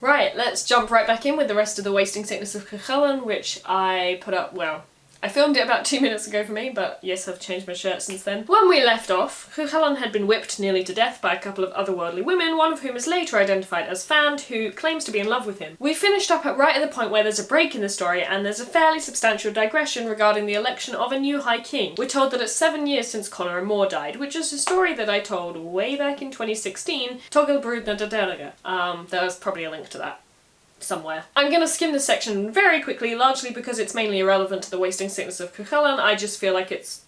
Right, let's jump right back in with the rest of the Wasting Sickness of Chulainn, which I put up, well, I filmed it about 2 minutes ago for me, but yes, I've changed my shirt since then. When we left off, Chulainn had been whipped nearly to death by a couple of otherworldly women, one of whom is later identified as Fand, who claims to be in love with him. We finished up right at the point where there's a break in the story, and there's a fairly substantial digression regarding the election of a new High King. We're told that it's 7 years since Conor and Mór died, which is a story that I told way back in 2016, Togel Brúdna da Delega. There's probably a link to that somewhere. I'm gonna skim this section very quickly, largely because it's mainly irrelevant to the Wasting Sickness of Chulainn. I just feel like it's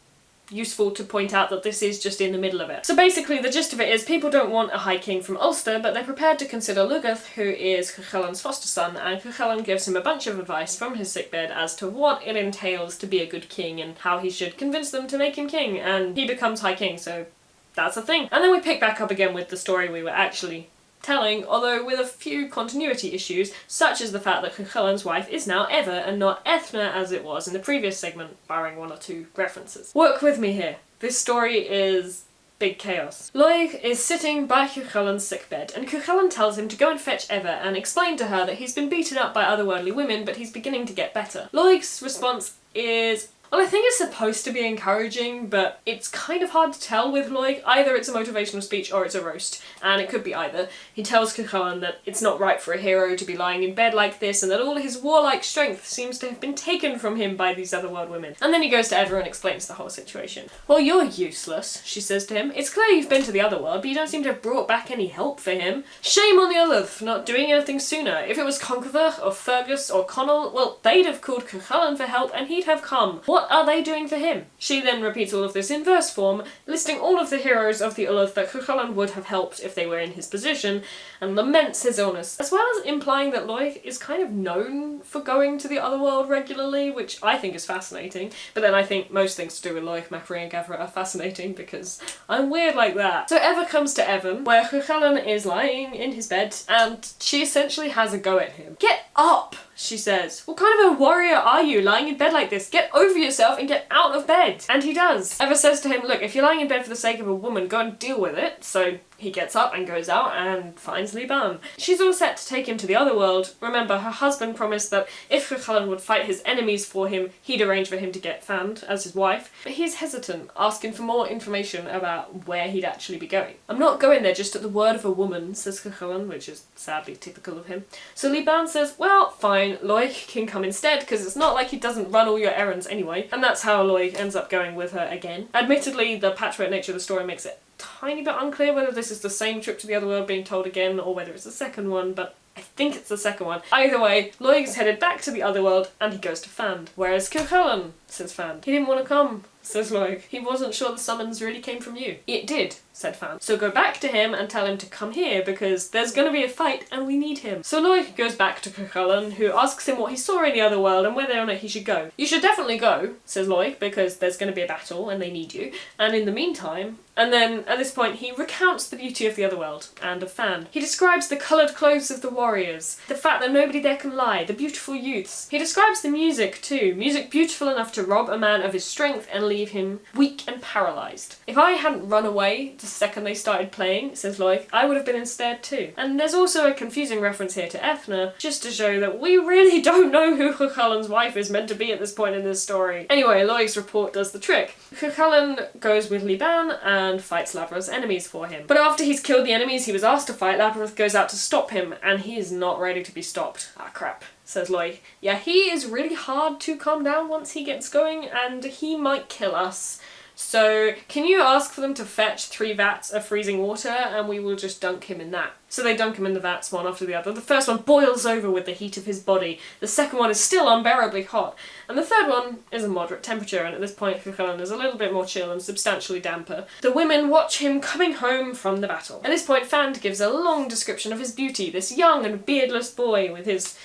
useful to point out that this is just in the middle of it. So basically the gist of it is people don't want a High King from Ulster, but they're prepared to consider Lugath, who is Chulainn's foster son, and Chulainn gives him a bunch of advice from his sickbed as to what it entails to be a good king and how he should convince them to make him king, and he becomes High King, so that's a thing. And then we pick back up again with the story we were actually telling, although with a few continuity issues, such as the fact that Chulainn's wife is now Ever and not Ethna as it was in the previous segment, barring 1 or 2 references. Work with me here. This story is big chaos. Láeg is sitting by Chulainn's sickbed, and Chulainn tells him to go and fetch Ever and explain to her that he's been beaten up by otherworldly women, but he's beginning to get better. Láeg's response is, well, I think it's supposed to be encouraging, but it's kind of hard to tell with Láeg. Either it's a motivational speech or it's a roast, and it could be either. He tells Chulainn that it's not right for a hero to be lying in bed like this, and that all his warlike strength seems to have been taken from him by these otherworld women. And then he goes to Ever and explains the whole situation. Well, you're useless, she says to him. It's clear you've been to the otherworld, but you don't seem to have brought back any help for him. Shame on the Ullr for not doing anything sooner. If it was Conchobar or Fergus or Conall, well, they'd have called Chulainn for help and he'd have come. What are they doing for him? She then repeats all of this in verse form, listing all of the heroes of the Ullr that Chulainn would have helped if they were in his position, and laments his illness, as well as implying that Láeg is kind of known for going to the otherworld regularly, which I think is fascinating, but then I think most things to do with Láeg, Macri and Gavra are fascinating because I'm weird like that. So Ever comes to Evan, where Chulainn is lying in his bed, and she essentially has a go at him. Get up, she says. What kind of a warrior are you lying in bed like this? Get over yourself and get out of bed. And he does. Ever says to him, look, if you're lying in bed for the sake of a woman, go and deal with it. So he gets up and goes out and finds Liban. She's all set to take him to the otherworld. Remember, her husband promised that if Chulainn would fight his enemies for him, he'd arrange for him to get Fand as his wife. But he's hesitant, asking for more information about where he'd actually be going. I'm not going there just at the word of a woman, says Chulainn, which is sadly typical of him. So Liban says, well, fine, Láeg can come instead, because it's not like he doesn't run all your errands anyway. And that's how Láeg ends up going with her again. Admittedly, the patchwork nature of the story makes it tiny bit unclear whether this is the same trip to the otherworld being told again or whether it's the second one, but I think it's the second one. Either way, Láeg is headed back to the otherworld and he goes to Fand. Whereas Chulainn, says Fand. He didn't want to come, says Láeg. He wasn't sure the summons really came from you. It did, said Fand. So go back to him and tell him to come here because there's gonna be a fight and we need him. So Láeg goes back to Chulainn, who asks him what he saw in the otherworld and whether or not he should go. You should definitely go, says Láeg, because there's gonna be a battle and they need you. And in the meantime, and then at this point he recounts the beauty of the otherworld and of Fand. He describes the coloured clothes of the warriors, the fact that nobody there can lie, the beautiful youths. He describes the music too, music beautiful enough to rob a man of his strength and leave him weak and paralysed. If I hadn't run away the second they started playing, says Láeg, I would have been instead too. And there's also a confusing reference here to Ethna, just to show that we really don't know who Chulainn's wife is meant to be at this point in this story. Anyway, Láeg's report does the trick. Chulainn goes with Liban and fights Labrah's enemies for him. But after he's killed the enemies he was asked to fight, Labrah goes out to stop him, and he is not ready to be stopped. Ah, crap, says Láeg. Yeah, he is really hard to calm down once he gets going, and he might kill us. So can you ask for them to fetch 3 vats of freezing water and we will just dunk him in that? So they dunk him in the vats one after the other. The first one boils over with the heat of his body, the second one is still unbearably hot, and the third one is a moderate temperature, and at this point Chulainn is a little bit more chill and substantially damper. The women watch him coming home from the battle. At this point Fand gives a long description of his beauty, this young and beardless boy with his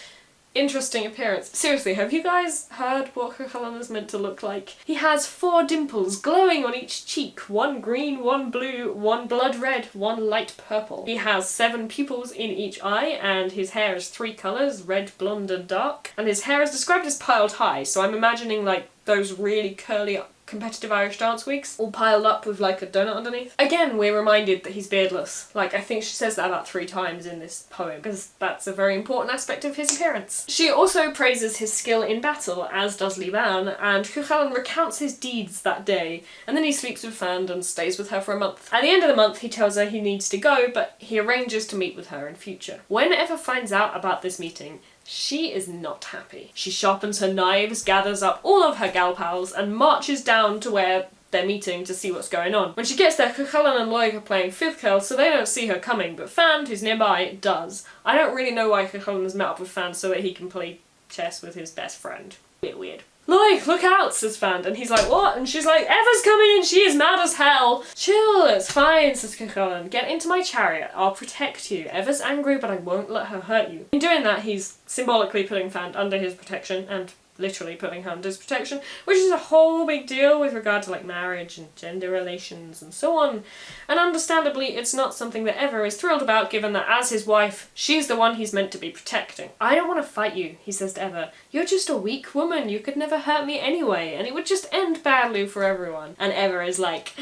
interesting appearance. Seriously, have you guys heard what Chulainn is meant to look like? He has 4 dimples glowing on each cheek, 1 green, 1 blue, 1 blood red, 1 light purple. He has 7 pupils in each eye, and his hair is 3 colours, red, blonde and dark. And his hair is described as piled high, so I'm imagining like those really curly competitive Irish dance weeks, all piled up with like a donut underneath. Again, we're reminded that he's beardless. Like, I think she says that about 3 times in this poem, because that's a very important aspect of his appearance. She also praises his skill in battle, as does Liban, and Cuchulainn recounts his deeds that day, and then he sleeps with Fand and stays with her for a month. At the end of the month, he tells her he needs to go, but he arranges to meet with her in future. When Ever finds out about this meeting, she is not happy. She sharpens her knives, gathers up all of her gal pals, and marches down to where they're meeting to see what's going on. When she gets there, Cuchulainn and Láeg are playing Fifth so they don't see her coming, but Fand, who's nearby, does. I don't really know why Cuchulainn has met up with Fand so that he can play chess with his best friend. Bit weird. Láeg, look out, says Fand, and he's like, what? And she's like, Ever's coming and she is mad as hell. Chill, it's fine, says Cuchulainn. Get into my chariot, I'll protect you. Ever's angry, but I won't let her hurt you. In doing that, he's symbolically putting Fand under his protection, and literally putting her under his protection, which is a whole big deal with regard to like marriage and gender relations and so on. And understandably, it's not something that Ever is thrilled about, given that as his wife, she's the one he's meant to be protecting. I don't want to fight you, he says to Ever. You're just a weak woman, you could never hurt me anyway, and it would just end badly for everyone. And Ever is like,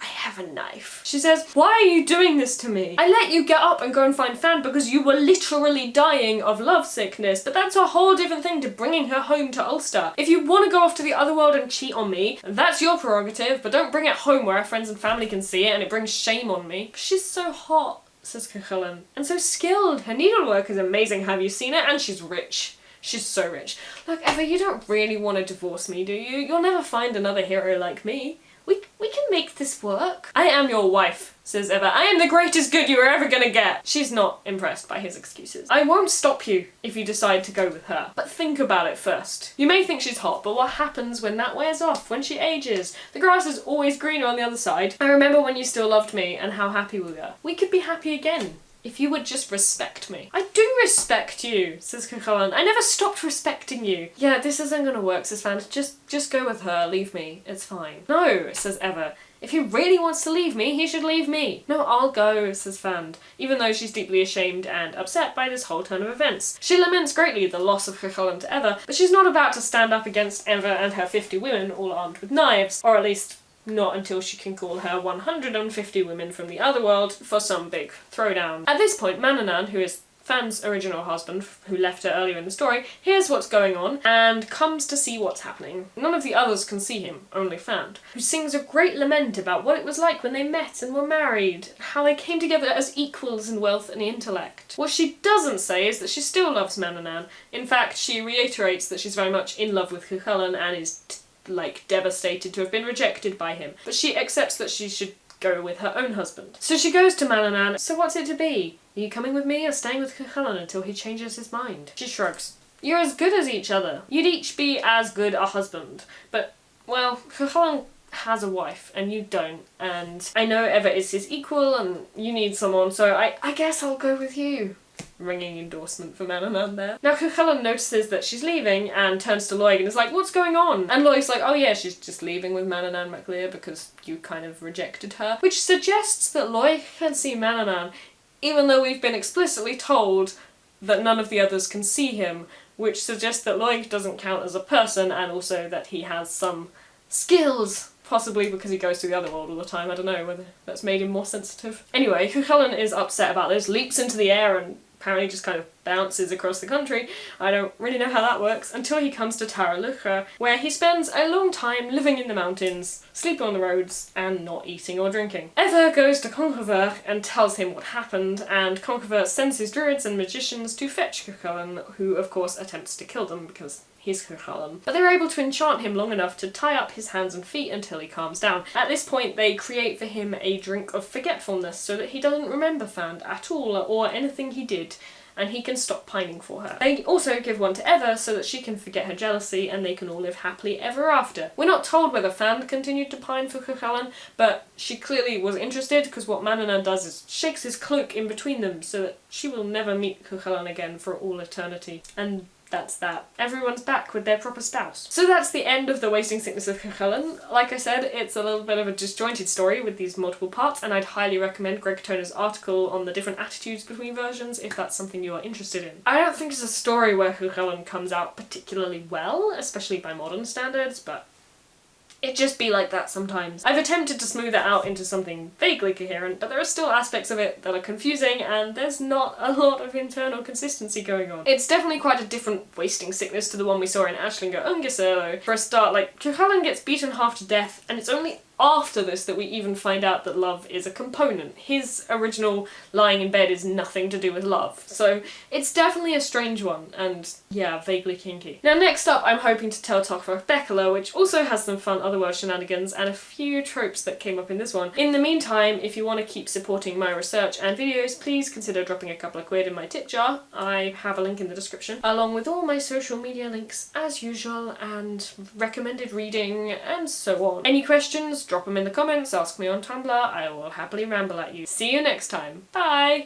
I have a knife. She says, why are you doing this to me? I let you get up and go and find Fand because you were literally dying of love sickness, but that's a whole different thing to bringing her home to Ulster. If you want to go off to the Otherworld and cheat on me, that's your prerogative, but don't bring it home where our friends and family can see it and it brings shame on me. She's so hot, says Cuchulainn, and so skilled. Her needlework is amazing, have you seen it? And she's rich. She's so rich. Look, Ever, you don't really want to divorce me, do you? You'll never find another hero like me. We can make this work. I am your wife, says Ever. I am the greatest good you are ever gonna get. She's not impressed by his excuses. I won't stop you if you decide to go with her, but think about it first. You may think she's hot, but what happens when that wears off, when she ages? The grass is always greener on the other side. I remember when you still loved me and how happy we were. We could be happy again. If you would just respect me. I do respect you, says Cuchulainn. I never stopped respecting you. Yeah, this isn't gonna work, says Fand. Just go with her, leave me, it's fine. No, says Ever. If he really wants to leave me, he should leave me. No, I'll go, says Fand, even though she's deeply ashamed and upset by this whole turn of events. She laments greatly the loss of Cuchulainn to Ever, but she's not about to stand up against Ever and her 50 women, all armed with knives, or at least not until she can call her 150 women from the Otherworld for some big throwdown. At this point, Manannán, who is Fand's original husband, who left her earlier in the story, hears what's going on and comes to see what's happening. None of the others can see him, only Fand, who sings a great lament about what it was like when they met and were married, how they came together as equals in wealth and intellect. What she doesn't say is that she still loves Manannán. In fact, she reiterates that she's very much in love with Cuchulainn and is like devastated to have been rejected by him, but she accepts that she should go with her own husband. So she goes to Manannán. So what's it to be? Are you coming with me or staying with Cuchulainn until he changes his mind? She shrugs. You're as good as each other. You'd each be as good a husband, but, well, Cuchulainn has a wife and you don't, and I know Ever is his equal and you need someone, so I guess I'll go with you. Ringing endorsement for Manannán there. Now Cuchulainn notices that she's leaving and turns to Láeg and is like, what's going on? And Láeg's like, oh yeah, she's just leaving with Manannán mac Lir because you kind of rejected her. Which suggests that Láeg can see Manannán, even though we've been explicitly told that none of the others can see him, which suggests that Láeg doesn't count as a person and also that he has some skills. Possibly because he goes to the Otherworld all the time, I don't know whether that's made him more sensitive. Anyway, Cuchulainn is upset about this, leaps into the air and apparently just kind of bounces across the country. I don't really know how that works, until he comes to Tara Lucha, where he spends a long time living in the mountains, sleeping on the roads, and not eating or drinking. Ever goes to Conchover and tells him what happened, and Conchover sends his druids and magicians to fetch Cuchulainn, who of course attempts to kill them because he's Cuchulainn. But they're able to enchant him long enough to tie up his hands and feet until he calms down. At this point they create for him a drink of forgetfulness so that he doesn't remember Fand at all or anything he did, and he can stop pining for her. They also give one to Ever so that she can forget her jealousy and they can all live happily ever after. We're not told whether Fand continued to pine for Cuchulainn, but she clearly was interested because what Manannán does is shakes his cloak in between them so that she will never meet Cuchulainn again for all eternity. And that's that. Everyone's back with their proper spouse. So that's the end of the Wasting Sickness of Cuchulainn. Like I said, it's a little bit of a disjointed story with these multiple parts, and I'd highly recommend Greg Katona's article on the different attitudes between versions if that's something you are interested in. I don't think it's a story where Cuchulainn comes out particularly well, especially by modern standards, but it just be like that sometimes. I've attempted to smooth it out into something vaguely coherent, but there are still aspects of it that are confusing and there's not a lot of internal consistency going on. It's definitely quite a different wasting sickness to the one we saw in Aislinga Ungiselo. For a start, like, Chulainn gets beaten half to death and it's only after this that we even find out that love is a component. His original lying in bed is nothing to do with love. So it's definitely a strange one and yeah, vaguely kinky. Now next up I'm hoping to tell Tochmarc Becfhola, which also has some fun Otherworld shenanigans and a few tropes that came up in this one. In the meantime, if you want to keep supporting my research and videos, please consider dropping a couple of quid in my tip jar. I have a link in the description, along with all my social media links as usual and recommended reading and so on. Any questions? Drop them in the comments, ask me on Tumblr, I will happily ramble at you. See you next time. Bye!